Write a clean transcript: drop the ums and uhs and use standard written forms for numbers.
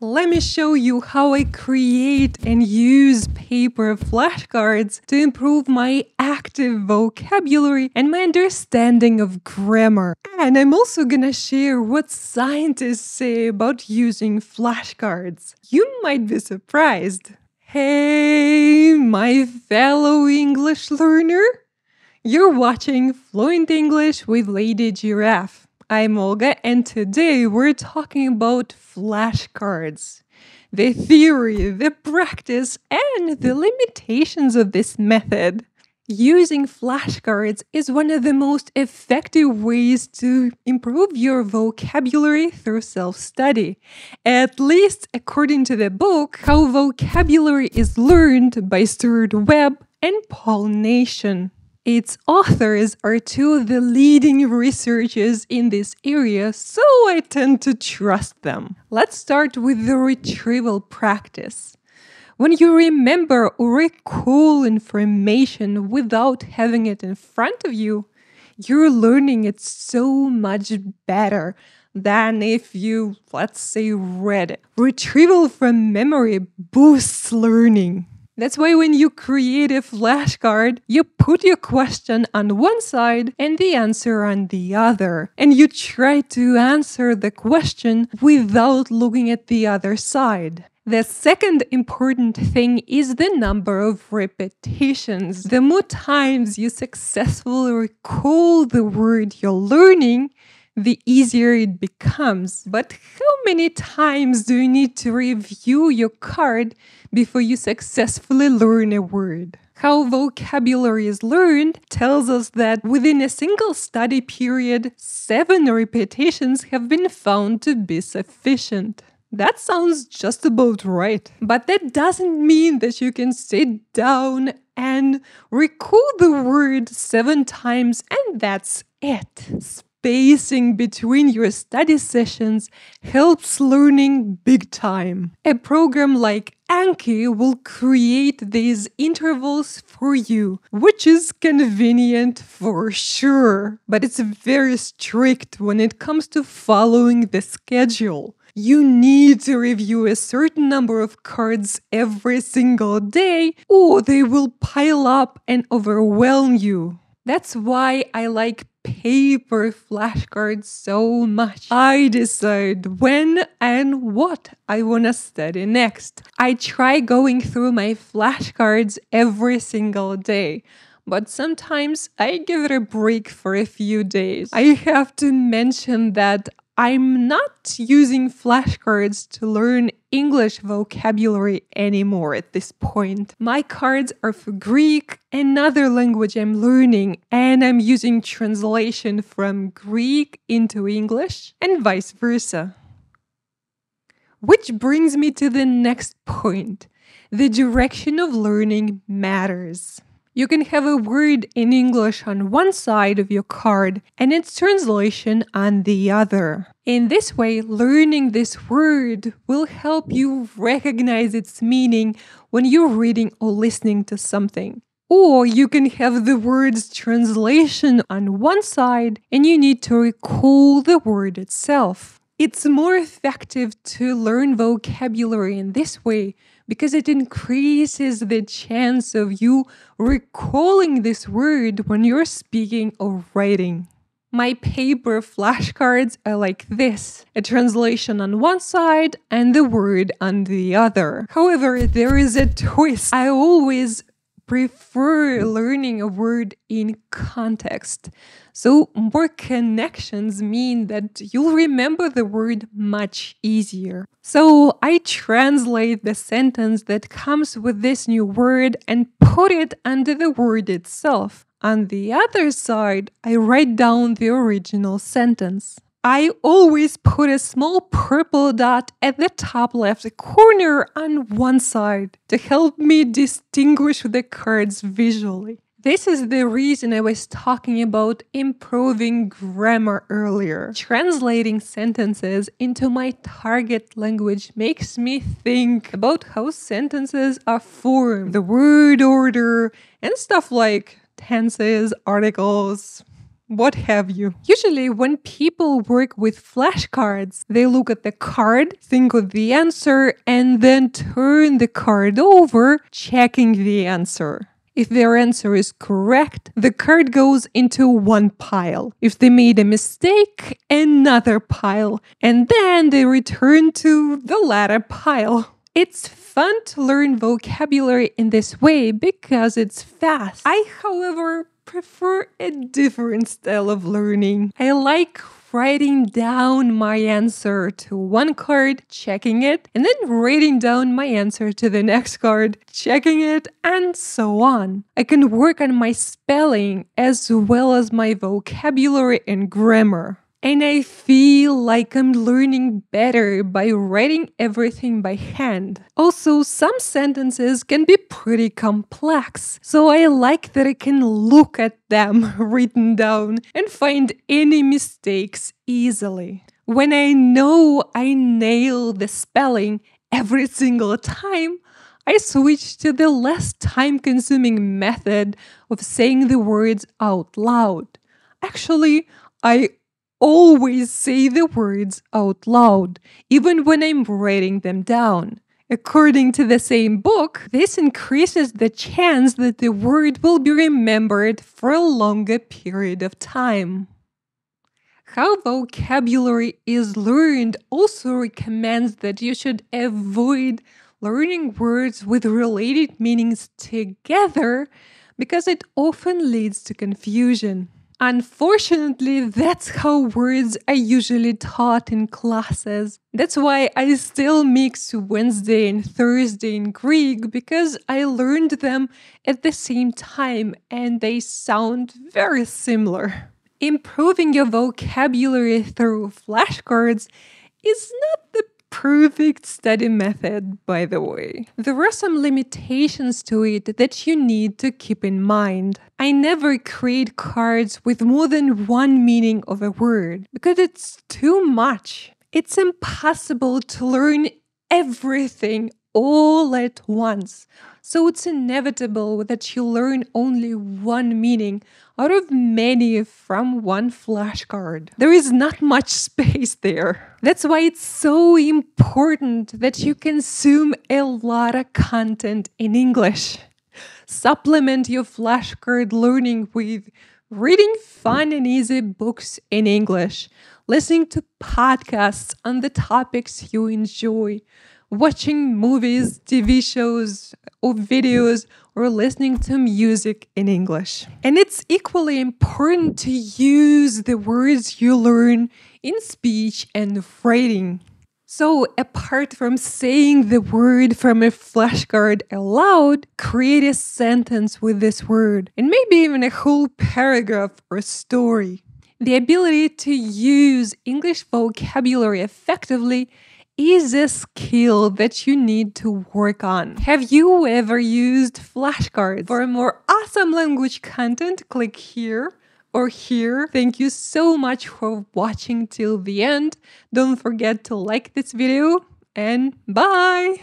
Let me show you how I create and use paper flashcards to improve my active vocabulary and my understanding of grammar. And I'm also gonna share what scientists say about using flashcards. You might be surprised. Hey, my fellow English learner! You're watching Fluent English with Lady Giraffe. I'm Olga, and today we're talking about flashcards. The theory, the practice, and the limitations of this method. Using flashcards is one of the most effective ways to improve your vocabulary through self-study. At least according to the book, How Vocabulary is Learned by Stuart Webb and Paul Nation. Its authors are two of the leading researchers in this area, so I tend to trust them. Let's start with the retrieval practice. When you remember or recall information without having it in front of you, you're learning it so much better than if you, let's say, read it. Retrieval from memory boosts learning. That's why when you create a flashcard, you put your question on one side and the answer on the other. And you try to answer the question without looking at the other side. The second important thing is the number of repetitions. The more times you successfully recall the word you're learning, the easier it becomes. But how many times do you need to review your card before you successfully learn a word? How Vocabulary is Learned tells us that within a single study period, 7 repetitions have been found to be sufficient. That sounds just about right. But that doesn't mean that you can sit down and recall the word 7 times and that's it. Spacing between your study sessions helps learning big time. A program like Anki will create these intervals for you, which is convenient for sure, but it's very strict when it comes to following the schedule. You need to review a certain number of cards every single day, or they will pile up and overwhelm you. That's why I like paper flashcards so much. I decide when and what I want to study next. I try going through my flashcards every single day, but sometimes I give it a break for a few days. I have to mention that I'm not using flashcards to learn English vocabulary anymore at this point. My cards are for Greek, another language I'm learning, and I'm using translation from Greek into English and vice versa. Which brings me to the next point. The direction of learning matters. You can have a word in English on one side of your card and its translation on the other. In this way, learning this word will help you recognize its meaning when you're reading or listening to something. Or you can have the word's translation on one side and you need to recall the word itself. It's more effective to learn vocabulary in this way because it increases the chance of you recalling this word when you're speaking or writing. My paper flashcards are like this, a translation on one side and the word on the other. However, there is a twist. I always prefer learning a word in context. So more connections mean that you'll remember the word much easier. So I translate the sentence that comes with this new word and put it under the word itself. On the other side, I write down the original sentence. I always put a small purple dot at the top left corner on one side to help me distinguish the cards visually. This is the reason I was talking about improving grammar earlier. Translating sentences into my target language makes me think about how sentences are formed, the word order, and stuff like tenses, articles. what have you. Usually, when people work with flashcards, they look at the card, think of the answer, and then turn the card over, checking the answer. If their answer is correct, the card goes into one pile. If they made a mistake, another pile. And then they return to the latter pile. It's fun to learn vocabulary in this way because it's fast. I, however, prefer a different style of learning. I like writing down my answer to one card, checking it, and then writing down my answer to the next card, checking it, and so on. I can work on my spelling as well as my vocabulary and grammar. And I feel like I'm learning better by writing everything by hand. Also, some sentences can be pretty complex, so I like that I can look at them written down and find any mistakes easily. When I know I nail the spelling every single time, I switch to the less time-consuming method of saying the words out loud. Actually, I always say the words out loud, even when I'm writing them down. According to the same book, this increases the chance that the word will be remembered for a longer period of time. How vocabulary is learned also recommends that you should avoid learning words with related meanings together because it often leads to confusion. Unfortunately, that's how words are usually taught in classes. That's why I still mix Wednesday and Thursday in Greek, because I learned them at the same time and they sound very similar. Improving your vocabulary through flashcards is not the perfect study method, by the way. There are some limitations to it that you need to keep in mind. I never create cards with more than one meaning of a word because it's too much. It's impossible to learn everything all at once. So it's inevitable that you learn only one meaning out of many from one flashcard. There is not much space there. That's why it's so important that you consume a lot of content in English. Supplement your flashcard learning with reading fun and easy books in English, listening to podcasts on the topics you enjoy, watching movies, TV shows, or videos, or listening to music in English. And it's equally important to use the words you learn in speech and writing. So, apart from saying the word from a flashcard aloud, create a sentence with this word, and maybe even a whole paragraph or story. The ability to use English vocabulary effectively is a skill that you need to work on. Have you ever used flashcards? For more awesome language content, click here or here. Thank you so much for watching till the end. Don't forget to like this video and bye!